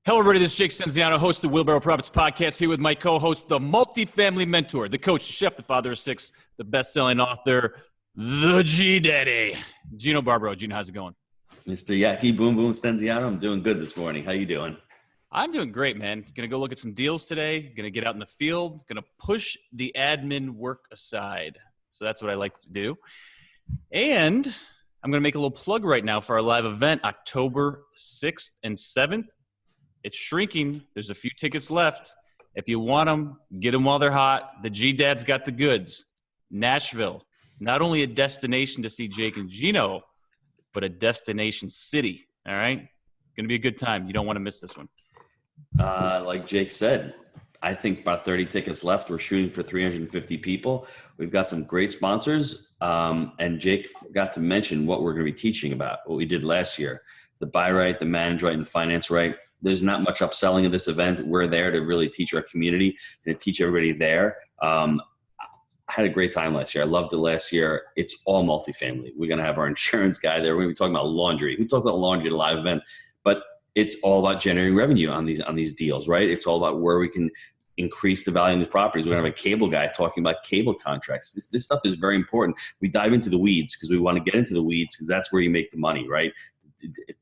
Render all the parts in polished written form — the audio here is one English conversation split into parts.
Hello, everybody. This is Jake Stenziano, host of the Wheelbarrow Profits Podcast, here with my co-host, the multifamily mentor, the coach, the chef, the father of six, the best-selling author, the G-Daddy, Gino Barbaro. Gino, how's it going? Mr. Yaki Boom Boom Stenziano, I'm doing good this morning. How you doing? I'm doing great, man. Going to go look at some deals today. Going to get out in the field. Going to push the admin work aside. So that's what I like to do. And I'm going to make a little plug right now for our live event, October 6th and 7th. It's shrinking. There's a few tickets left. If you want them, get them while they're hot. The G-Dad's got the goods. Nashville, not only a destination to see Jake and Gino, but a destination city. All right? Going to be a good time. You don't want to miss this one. Like Jake said, I think about 30 tickets left. We're shooting for 350 people. We've got some great sponsors. And Jake forgot to mention what we're going to be teaching about, what we did last year. The buy right, the manage right, and finance right. There's not much upselling at this event. We're there to really teach our community and to teach everybody there. I had a great time last year. I loved it last year. It's all multifamily. We're going to have our insurance guy there. We're going to be talking about laundry. Who talked about laundry at a live event? But it's all about generating revenue on these deals, right? It's all about where we can increase the value of these properties. We're going to have a cable guy talking about cable contracts. This stuff is very important. We dive into the weeds because we want to get into the weeds because that's where you make the money, right?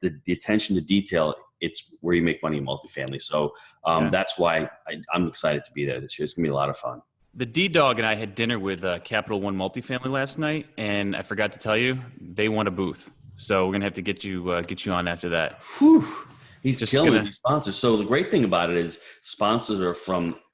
The attention to detail, it's where you make money in multifamily. So that's why I'm excited to be there this year. It's going to be a lot of fun. The D-Dog and I had dinner with Capital One Multifamily last night, and I forgot to tell you, they want a booth. So we're going to have to get you on after that. Whew. He's just killing these sponsors. So the great thing about it is sponsors are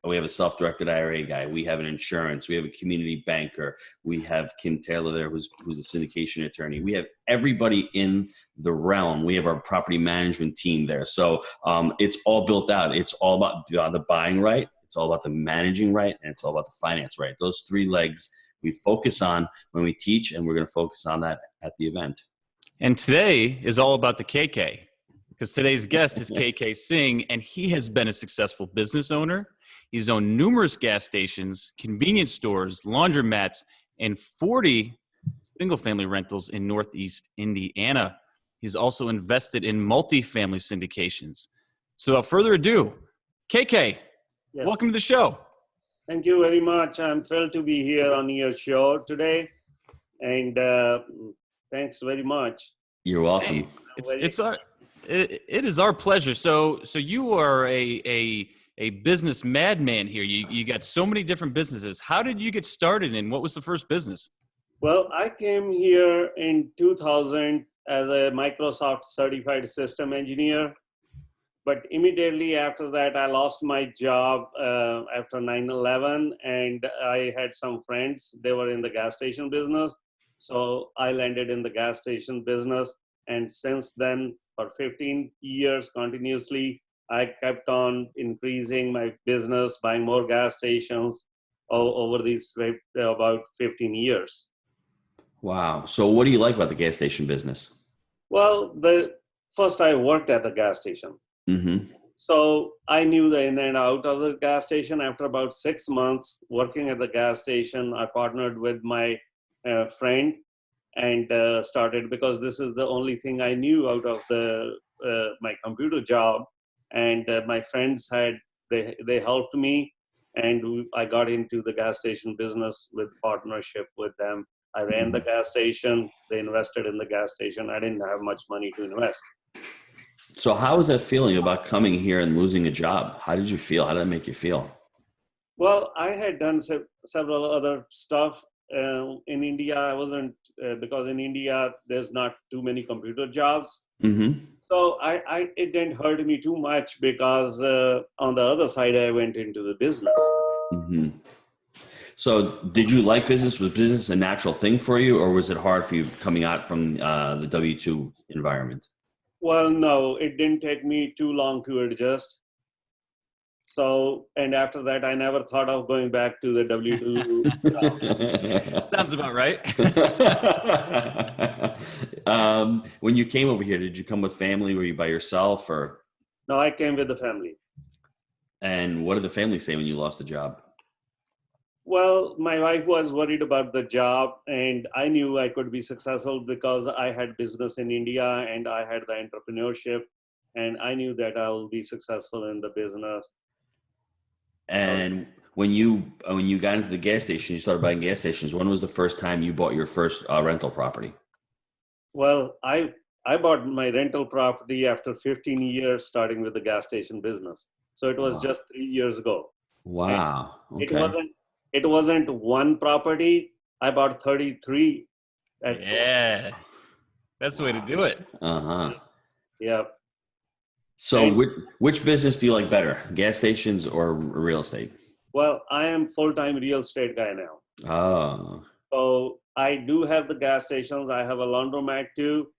we have a self-directed IRA guy. We have an insurance. We have a community banker. We have Kim Taylor there, who's a syndication attorney. We have everybody in the realm. We have our property management team there. So it's all built out. It's all about the buying right. It's all about the managing right. And it's all about the finance right. Those three legs we focus on when we teach, and we're going to focus on that at the event. And today is all about the KK. Because today's guest is KK Singh, and he has been a successful business owner. He's owned numerous gas stations, convenience stores, laundromats, and 40 single-family rentals in Northeast Indiana. He's also invested in multifamily syndications. So without further ado, KK, Yes. Welcome to the show. Thank you very much. I'm thrilled to be here on your show today. And thanks very much. You're welcome. Hey, it is our pleasure. So you are a business madman here. You got so many different businesses. How did you get started, and what was the first business? Well, I came here in 2000 as a Microsoft certified system engineer. But immediately after that, I lost my job after 9/11, and I had some friends. They were in the gas station business. So I landed in the gas station business. And since then, for 15 years continuously, I kept on increasing my business, buying more gas stations over these about 15 years. Wow. So what do you like about the gas station business? Well, first I worked at the gas station. Mm-hmm. So I knew the in and out of the gas station. After about 6 months working at the gas station, I partnered with my friend and started, because this is the only thing I knew out of my computer job. And my friends they helped me, and I got into the gas station business with partnership with them. I ran the gas station. They invested in the gas station. I didn't have much money to invest. So how was that feeling about coming here and losing a job? How did you feel? How did that make you feel? Well, I had done several other stuff in India. I wasn't, because in India, there's not too many computer jobs. Mm-hmm. So it didn't hurt me too much, because on the other side, I went into the business. Mm-hmm. So did you like business? Was business a natural thing for you, or was it hard for you coming out from the W-2 environment? Well, no, it didn't take me too long to adjust. So, and after that, I never thought of going back to the W-2. Sounds about right. When you came over here, did you come with family? Were you by yourself, or? No, I came with the family. And what did the family say when you lost the job? Well, my wife was worried about the job, and I knew I could be successful because I had business in India and I had the entrepreneurship. and I knew that I will be successful in the business. And when you got into the gas station, you started buying gas stations. When was the first time you bought your first rental property? Well, I bought my rental property after 15 years starting with the gas station business. So it was just 3 years ago. Wow. And Okay. it wasn't one property. I bought 33. Yeah. That's the way to do it. Uh-huh. Yeah. So which business do you like better, gas stations or real estate? Well, I am full-time real estate guy now. Oh. So I do have the gas stations. I have a laundromat too.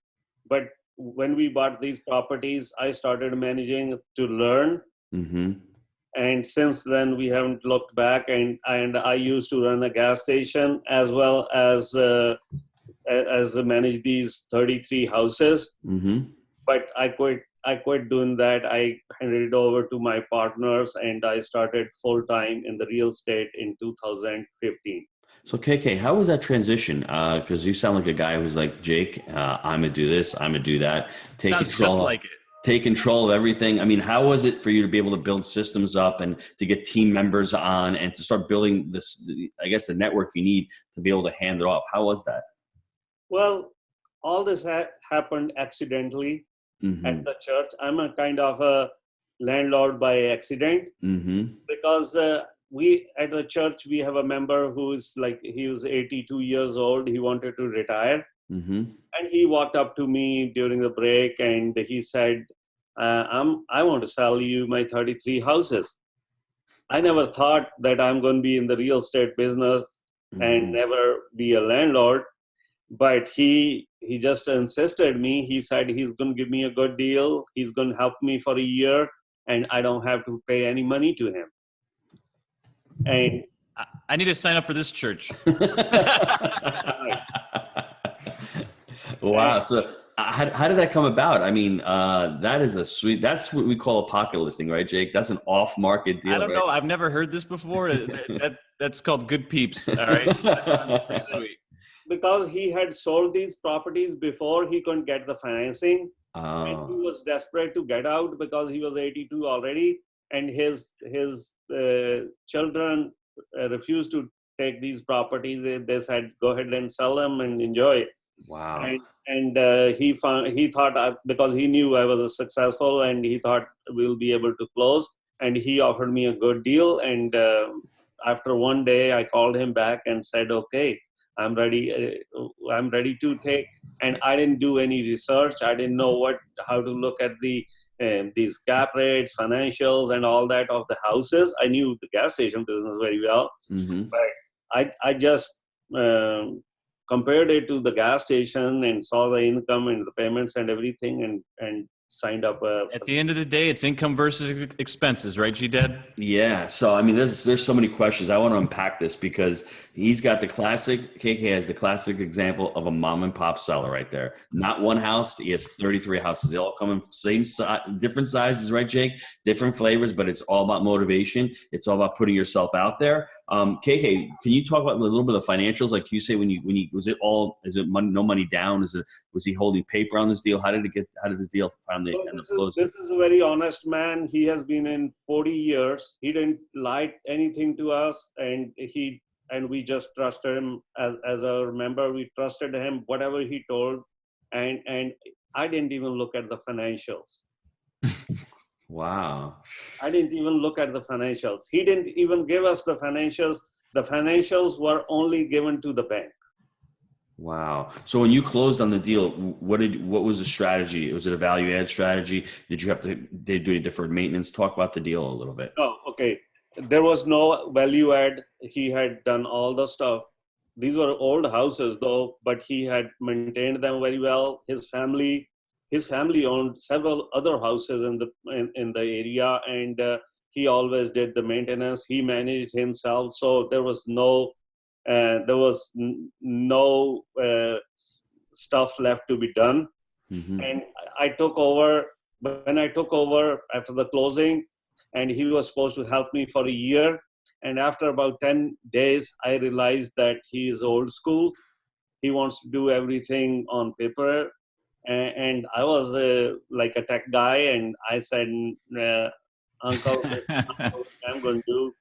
But when we bought these properties, I started managing to learn. Mm-hmm. And since then, we haven't looked back. And I used to run a gas station as well as manage these 33 houses. Mm-hmm. But I quit doing that. I handed it over to my partners, and I started full time in the real estate in 2015. So KK, how was that transition? Because you sound like a guy who's like, Jake, I'm gonna do this, I'm gonna do that. Sounds just like it. Take control of everything. I mean, how was it for you to be able to build systems up and to get team members on and to start building this, I guess, the network you need to be able to hand it off? How was that? Well, all this happened accidentally Mm-hmm. at the church. I'm a kind of a landlord by accident Mm-hmm. because we at the church we have a member who's like he was 82 years old. He wanted to retire, Mm-hmm. and he walked up to me during the break and he said, I want to sell you my 33 houses. I never thought that I'm going to be in the real estate business and never be a landlord. But he just insisted me. He said he's going to give me a good deal. He's going to help me for a year, and I don't have to pay any money to him. And I need to sign up for this church. Wow. So how did that come about? I mean, that's what we call a pocket listing, right, Jake? That's an off market deal. I don't know. I've never heard this before. That's called good peeps. All right. That's pretty sweet. because he had sold these properties before he couldn't get the financing. And he was desperate to get out because he was 82 already. And his children refused to take these properties. They said, go ahead and sell them and enjoy. Wow. And he thought, because he knew I was successful and he thought we'll be able to close. And he offered me a good deal. And after one day, I called him back and said, okay, I'm ready. I'm ready to take. And I didn't do any research. I didn't know how to look at these cap rates, financials, and all that of the houses. I knew the gas station business very well, but I just compared it to the gas station and saw the income and the payments and everything, and signed up. At the end of the day, it's income versus expenses, right, G-Dad? Yeah. So, I mean, there's so many questions. I want to unpack this because he's got KK has the classic example of a mom and pop seller right there. Not one house. He has 33 houses. They all come in same size, different sizes, right, Jake? Different flavors, but it's all about motivation. It's all about putting yourself out there. KK, can you talk about a little bit of the financials? Like you say, is it money, no money down? Was he holding paper on this deal? How did this deal finally end up closing? This is a very honest man. He has been in 40 years. He didn't lie anything to us, and we just trusted him as a member. We trusted him, whatever he told, and I didn't even look at the financials. Wow. I didn't even look at the financials. He didn't even give us the financials. The financials were only given to the bank. Wow. So when you closed on the deal, what was the strategy? Was it a value add strategy? Did you do any different maintenance? Talk about the deal a little bit. Oh, okay. There was no value add. He had done all the stuff. These were old houses though, but he had maintained them very well. His family owned several other houses in the area, and he always did the maintenance. He managed himself. So there was no stuff left to be done. And I took over. When I took over after the closing, and he was supposed to help me for a year. And after about 10 days, I realized that he is old school. He wants to do everything on paper. and I was like a tech guy, and I said, Uncle, this is not what I'm going to do.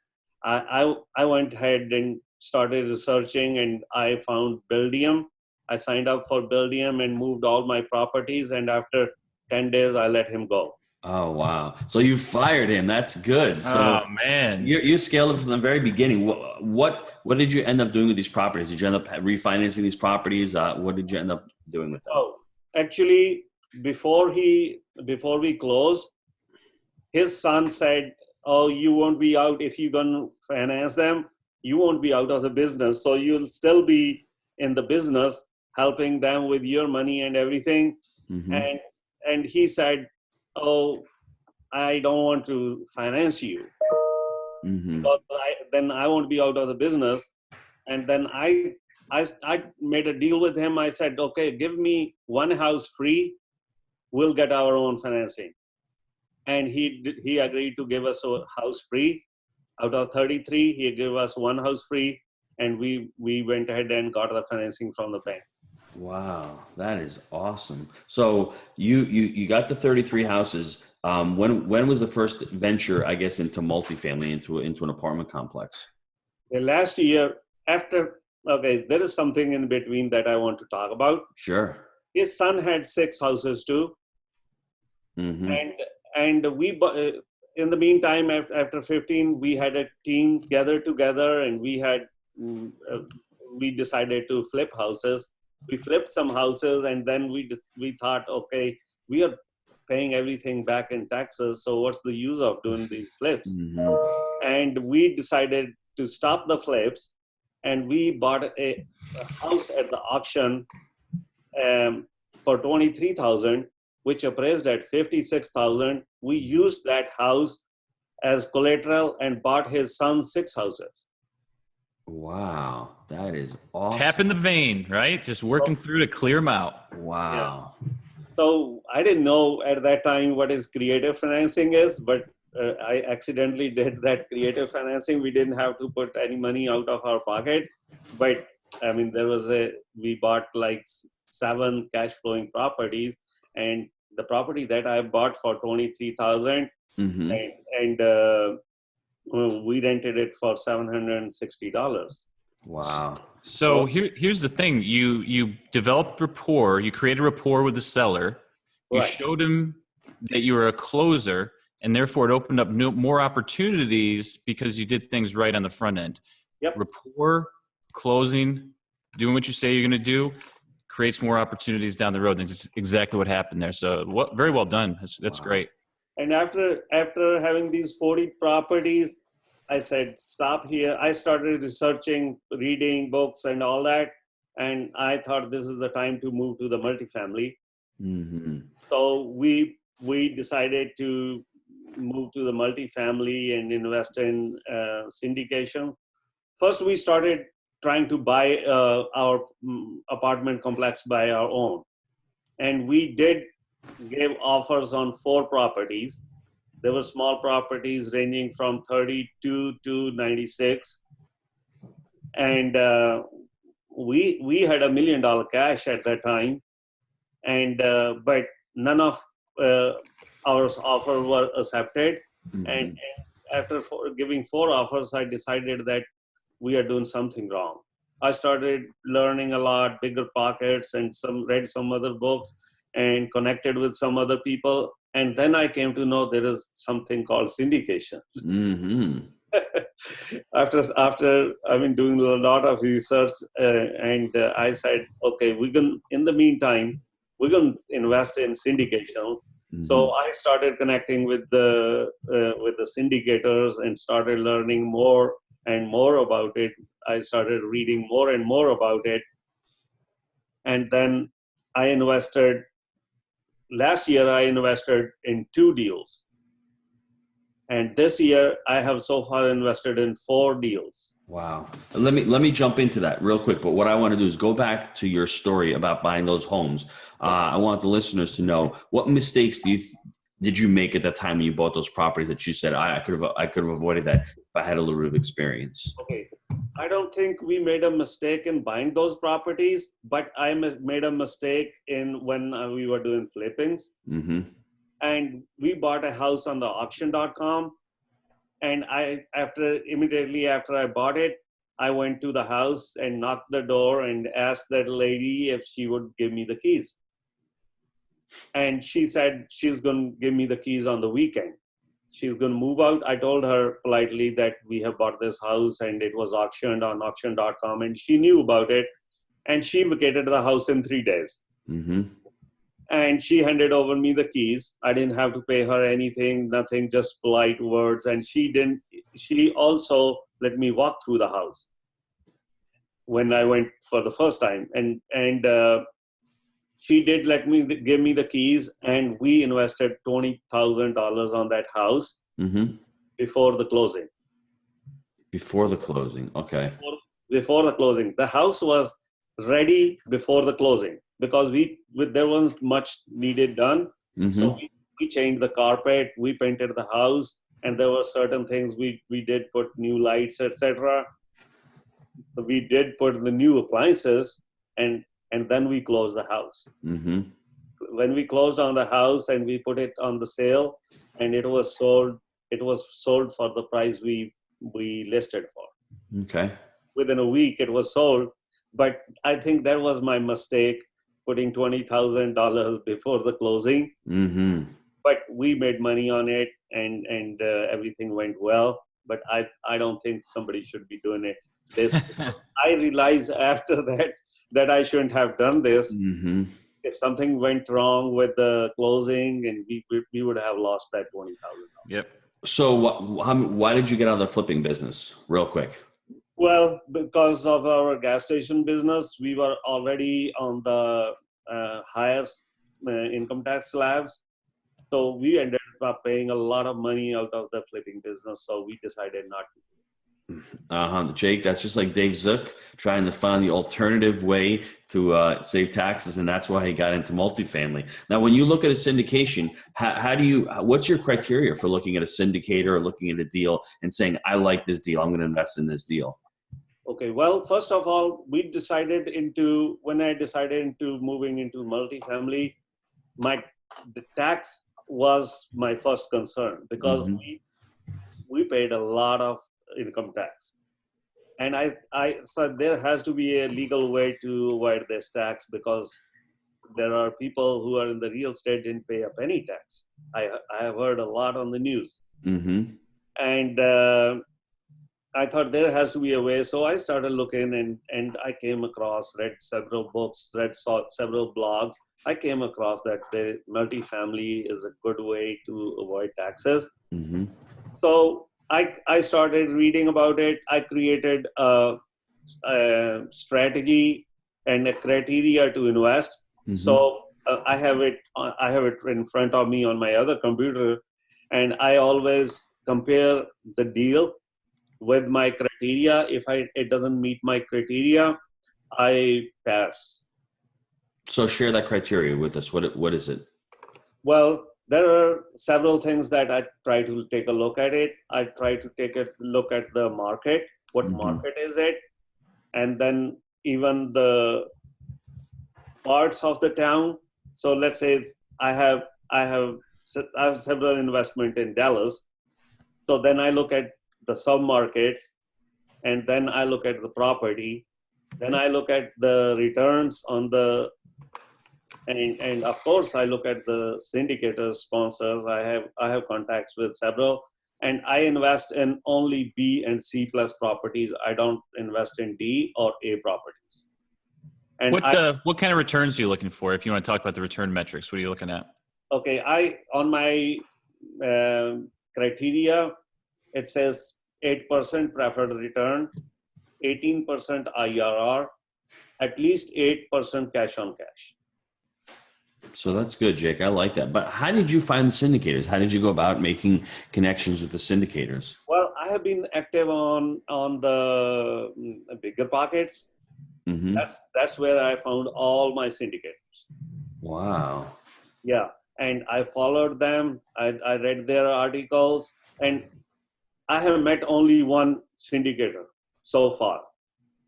I went ahead and started researching, and I found Buildium. I signed up for Buildium and moved all my properties, and after 10 days, I let him go. Oh, wow. So you fired him. That's good. So Oh man. you scaled up from the very beginning. What did you end up doing with these properties? Did you end up refinancing these properties? What did you end up doing with them? Oh, actually, before we closed, his son said, "Oh, you won't be out if you're going to finance them. You won't be out of the business. So you'll still be in the business, helping them with your money and everything." Mm-hmm. And he said, "Oh, I don't want to finance you. Mm-hmm. Because then I won't be out of the business." And then I made a deal with him. I said, "Okay, give me one house free. We'll get our own financing." And he agreed to give us a house free. Out of 33, he gave us one house free, and we went ahead and got the financing from the bank. Wow, that is awesome. So you got the 33 houses. When was the first venture, I guess, into multifamily, into an apartment complex? The last year, there is something in between that I want to talk about. Sure. His son had 6 houses too. Mm-hmm. And we, in the meantime, after 15, we had a team gathered together, and we decided to flip houses. We flipped some houses, and then we thought, okay, we are paying everything back in taxes, so what's the use of doing these flips? Mm-hmm. And we decided to stop the flips, and we bought a house at the auction for $23,000, which appraised at $56,000. We used that house as collateral and bought his son's 6 houses. Wow, that is awesome. Tapping the vein, right? Just working through to clear them out. Wow. Yeah. So I didn't know at that time what is creative financing is, but I accidentally did that creative financing. We didn't have to put any money out of our pocket, but I mean, we bought like 7 cash flowing properties, and the property that I bought for $23,000, Mm-hmm. and we rented it for $760. Wow. So here's the thing. You developed rapport, you created rapport with the seller, you Right. showed him that you were a closer, and therefore it opened up more opportunities because you did things right on the front end. Yep. Rapport, closing, doing what you say you're going to do, creates more opportunities down the road. That's exactly what happened there. So very well done. That's Wow. great. And after having these 40 properties, I said, stop here. I started researching, reading books and all that. And I thought this is the time to move to the multifamily. Mm-hmm. So we decided to move to the multifamily and invest in syndication. First, we started trying to buy our apartment complex by our own. And we did give offers on 4 properties. There were small properties ranging from 32 to 96. And we had $1 million cash at that time. And but none of our offers were accepted. Mm-hmm. And after giving 4 offers, I decided that we are doing something wrong. I started learning a lot, bigger pockets, and read some other books and connected with some other people. And then I came to know there is something called syndication. Mm-hmm. After I've been doing a lot of research, and I said, okay, in the meantime, we're going to invest in syndications. Mm-hmm. So I started connecting with the syndicators and started learning more and more about it. I started reading more and more about it. And then last year I invested in 2 deals. And this year I have so far invested in 4 deals. Wow. Let me jump into that real quick. But what I want to do is go back to your story about buying those homes. I want the listeners to know, what mistakes did you make at that time when you bought those properties that you said I could have avoided that if I had a little bit of experience? Okay. I don't think we made a mistake in buying those properties, but I made a mistake in when we were doing flippings. Mm-hmm. And we bought a house on the auction.com. And immediately after I bought it, I went to the house and knocked the door and asked that lady if she would give me the keys. And she said she's going to give me the keys on the weekend. She's going to move out. I told her politely that we have bought this house and it was auctioned on auction.com, and she knew about it. And she vacated the house in 3 days. Mm-hmm. And she handed over me the keys. I didn't have to pay her anything, nothing, just polite words. And she also let me walk through the house when I went for the first time. And she did give me the keys, and we invested $20,000 on that house Mm-hmm. before the closing. Before the closing. Okay. Before the closing. The house was ready before the closing because there wasn't much needed done. Mm-hmm. So we changed the carpet, we painted the house, and there were certain things we did put new lights, etc. We did put the new appliances, and then we closed the house. Mm-hmm. When we closed on the house and we put it on the sale, and it was sold for the price we listed for. Okay. Within a week, it was sold. But I think that was my mistake, putting $20,000 before the closing. Mm-hmm. But we made money on it, and everything went well. But I don't think somebody should be doing it. I realized after that I shouldn't have done this. Mm-hmm. If something went wrong with the closing, and we would have lost that $20,000. Yep. So why did you get out of the flipping business real quick? Well, because of our gas station business, we were already on the higher income tax slabs. So we ended up paying a lot of money out of the flipping business. So we decided not to. Jake, that's just like Dave Zook trying to find the alternative way to save taxes, and that's why he got into multifamily. Now, when you look at a syndication, what's your criteria for looking at a syndicator or looking at a deal and saying, I like this deal, I'm going to invest in this deal? Okay, well, first of all, when I decided into moving into multifamily, the tax was my first concern because we paid a lot of income tax. And I said there has to be a legal way to avoid this tax, because there are people who are in the real estate didn't pay a penny tax. I have heard a lot on the news. Mm-hmm. And I thought there has to be a way. So I started looking, and I came across, read several books, saw several blogs. I came across that the multifamily is a good way to avoid taxes. Mm-hmm. So I started reading about it. I created a strategy and a criteria to invest. Mm-hmm. So I have it in front of me on my other computer, and I always compare the deal with my criteria. If it doesn't meet my criteria, I pass. So share that criteria with us. What is it? Well, there are several things that I try to take a look at it. I try to take a look at the market. What market is it? And then even the parts of the town. So let's say I have several investment in Dallas. So then I look at the submarkets, and then I look at the property. Then I look at the returns on the and of course I look at the syndicator sponsors. I have contacts with several, and I invest in only B and C plus properties. I don't invest in D or A properties. And what kind of returns are you looking for? If you want to talk about the return metrics, what are you looking at? Okay, on my criteria, it says 8% preferred return, 18% IRR, at least 8% cash on cash. So that's good, Jake. I like that. But how did you find the syndicators? How did you go about making connections with the syndicators? Well, I have been active on the bigger pockets. Mm-hmm. That's where I found all my syndicators. Wow. Yeah, and I followed them. I read their articles, and I have met only one syndicator so far.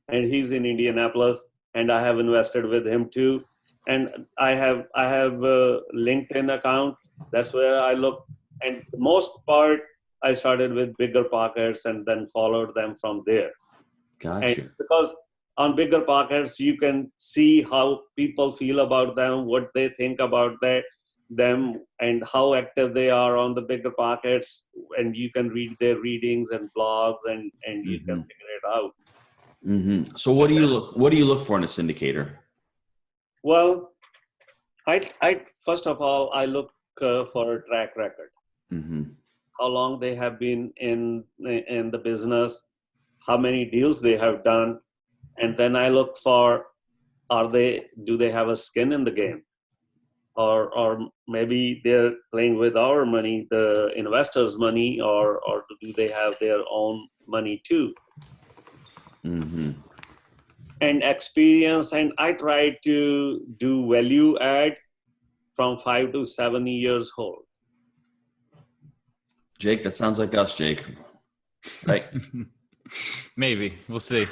and he's in Indianapolis, and I have invested with him too. And I have a LinkedIn account. That's where I look. And the most part, I started with Bigger Pockets and then followed them from there. Gotcha. And because on Bigger Pockets, you can see how people feel about them, what they think about them, and how active they are on the Bigger Pockets. And you can read their readings and blogs, and you can figure it out. Mm-hmm. So what do you look for in a syndicator? Well, I first of all, I look for a track record. Mm-hmm. How long they have been in the business, how many deals they have done, and then I look for do they have a skin in the game, or maybe they're playing with our money, the investors' money, or do they have their own money too? Mm-hmm. And experience, and I try to do value add from 5 to 7 years old. Jake, that sounds like us, Jake. Right? Maybe. We'll see.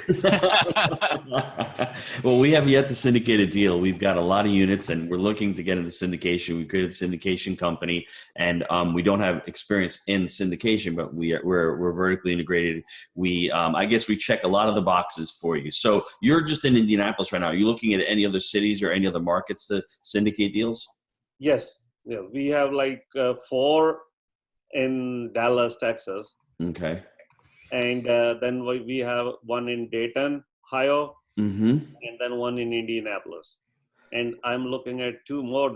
Well, we have yet to syndicate a deal. We've got a lot of units, and we're looking to get into syndication. We created a syndication company, and we don't have experience in syndication, but we're vertically integrated. I guess we check a lot of the boxes for you. So you're just in Indianapolis right now. Are you looking at any other cities or any other markets to syndicate deals? Yes. Yeah, we have like 4 in Dallas, Texas. Okay. And then we have 1 in Dayton, Ohio, and then 1 in Indianapolis. And I'm looking at 2 more.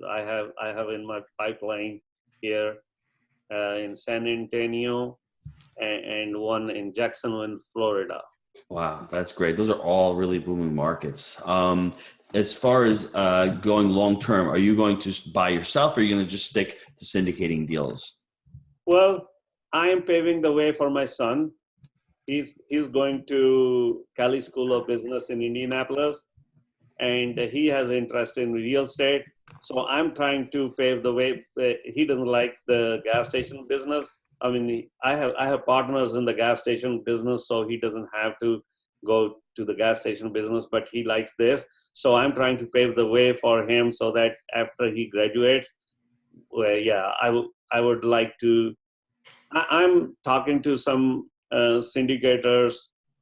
I have in my pipeline here in San Antonio, and 1 in Jacksonville, Florida. Wow, that's great. Those are all really booming markets. As far as going long term, are you going to buy yourself, or are you going to just stick to syndicating deals? Well, I am paving the way for my son. He's going to Kelley School of Business in Indianapolis, and he has interest in real estate. So I'm trying to pave the way. He doesn't like the gas station business. I mean, I have partners in the gas station business, so he doesn't have to go to the gas station business, but he likes this. So I'm trying to pave the way for him so that after he graduates, I would like to. I'm talking to some syndicators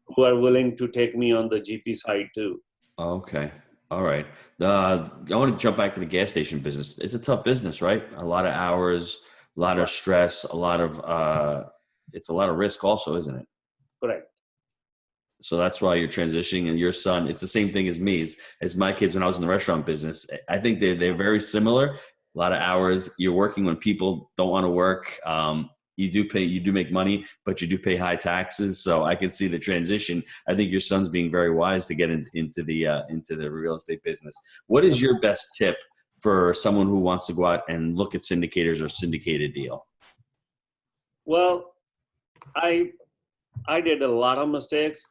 who are willing to take me on the GP side too. Okay. All right. I want to jump back to the gas station business. It's a tough business, right? A lot of hours, a lot of stress, it's a lot of risk also, isn't it? Correct. So that's why you're transitioning, and your son, it's the same thing as me, as my kids when I was in the restaurant business. I think they're very similar. A lot of hours. You're working when people don't want to work. You do make money, but you do pay high taxes. So I can see the transition. I think your son's being very wise to get into the real estate business. What is your best tip for someone who wants to go out and look at syndicators or syndicate a deal? Well, I did a lot of mistakes.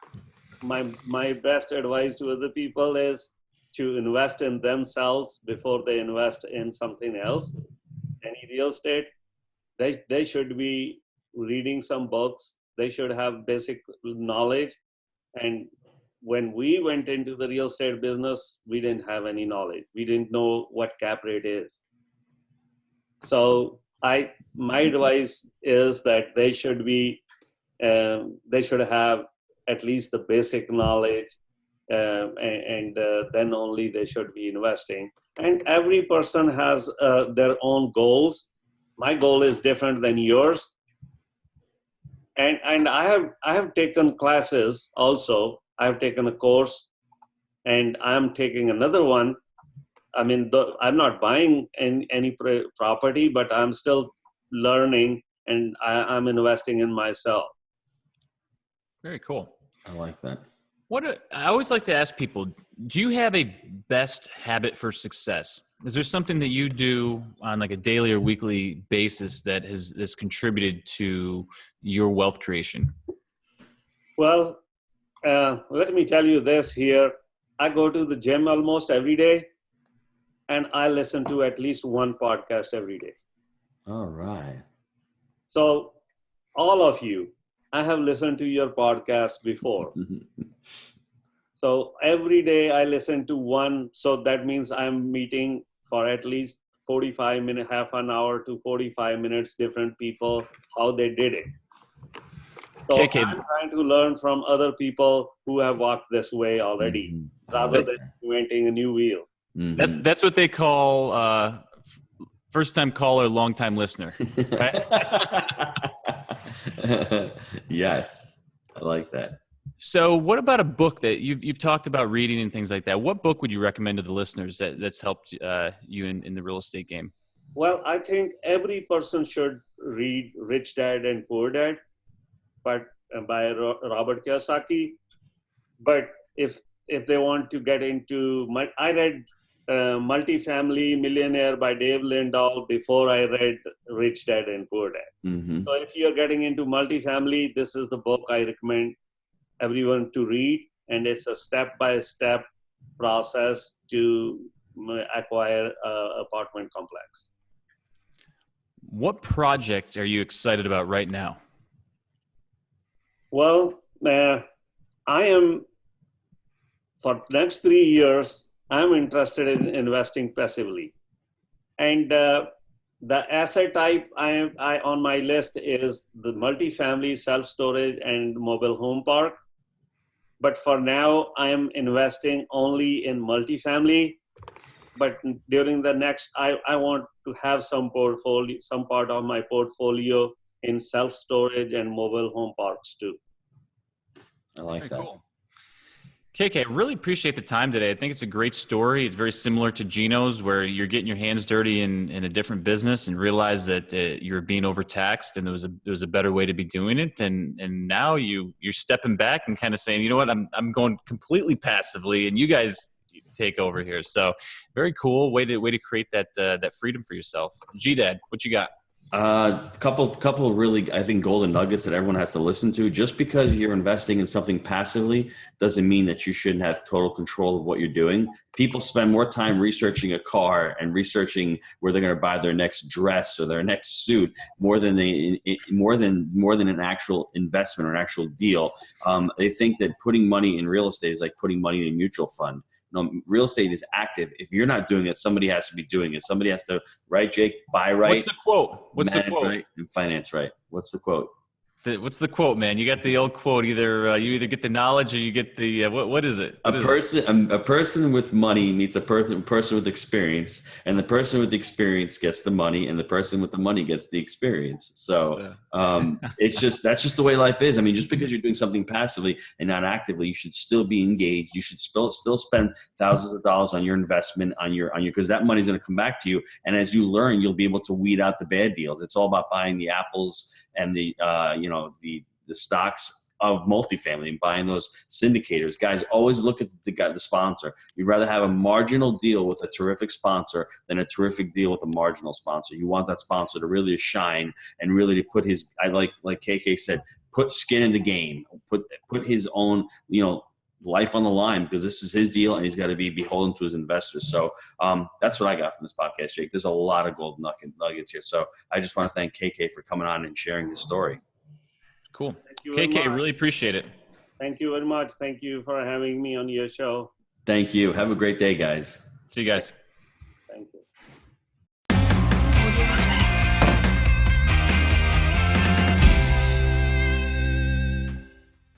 My best advice to other people is to invest in themselves before they invest in something else. Any real estate, they should be reading some books. They should have basic knowledge. And when we went into the real estate business, we didn't have any knowledge. We didn't know what cap rate is. So my advice is that they should have at least the basic knowledge, and then only they should be investing. And every person has their own goals. My goal is different than yours. And I have taken classes also. I have taken a course, and I'm taking another one. I mean, I'm not buying any property, but I'm still learning, and I'm investing in myself. Very cool. I like that. I always like to ask people, do you have a best habit for success? Is there something that you do on like a daily or weekly basis that has contributed to your wealth creation? Well, let me tell you this here. I go to the gym almost every day, and I listen to at least one podcast every day. All right. So all of you, I have listened to your podcast before. So every day I listen to one. So that means I'm meeting for at least 45 minutes, half an hour to 45 minutes, different people, how they did it. So KK, I'm trying to learn from other people who have walked this way already, rather than inventing a new wheel. That's what they call first time caller, long time listener. Right? Yes, I like that. So, what about a book that you've talked about reading and things like that? What book would you recommend to the listeners that's helped you in the real estate game? Well, I think every person should read Rich Dad and Poor Dad, but by Robert Kiyosaki. But if they want to get into, I read Multifamily Millionaire by Dave Lindahl before I read Rich Dad and Poor Dad. So if you're getting into multifamily, this is the book I recommend everyone to read, and it's a step-by-step process to acquire an apartment complex. What project are you excited about right now? Well, I am, for next 3 years, I'm interested in investing passively. And the asset type I on my list is the multifamily, self-storage, and mobile home park. But for now, I am investing only in multifamily. But during the next, I want to have some part of my portfolio in self-storage and mobile home parks too. I like Very that. cool. KK, I really appreciate the time today. I think it's a great story. It's very similar to Gino's, where you're getting your hands dirty in a different business and realize that you're being overtaxed, and there was a better way to be doing it. And now you're stepping back and kind of saying, you know what, I'm going completely passively, and you guys take over here. So very cool way to create that freedom for yourself. G-Dad, what you got? Couple really, I think, golden nuggets that everyone has to listen to. Just because you're investing in something passively doesn't mean that you shouldn't have total control of what you're doing. People spend more time researching a car and researching where they're going to buy their next dress or their next suit more than an actual investment or an actual deal. They think that putting money in real estate is like putting money in a mutual fund. No, real estate is active. If you're not doing it, somebody has to be doing it. Somebody has to, right, Jake? Buy right. What's the quote? What's the quote? Right, and finance right. What's the quote? What's the quote, man? You got the old quote. Either you either get the knowledge or you get the what is it? A person with money meets a person with experience, and the person with experience gets the money, and the person with the money gets the experience. So that's just the way life is. I mean, just because you're doing something passively and not actively, you should still be engaged. You should still spend thousands of dollars on your investment, on your because that money's going to come back to you. And as you learn, you'll be able to weed out the bad deals. It's all about buying the apples and the stocks of multifamily and buying those syndicators. Guys, always look at the sponsor. You'd rather have a marginal deal with a terrific sponsor than a terrific deal with a marginal sponsor. You want that sponsor to really shine and really to put his, like KK said, put skin in the game, put his own, life on the line, because this is his deal and he's got to be beholden to his investors. So that's what I got from this podcast, Jake. There's a lot of gold nuggets here. So I just want to thank KK for coming on and sharing his story. Cool. KK, really appreciate it. Thank you very much. Thank you for having me on your show. Thank you. Have a great day, guys. See you guys.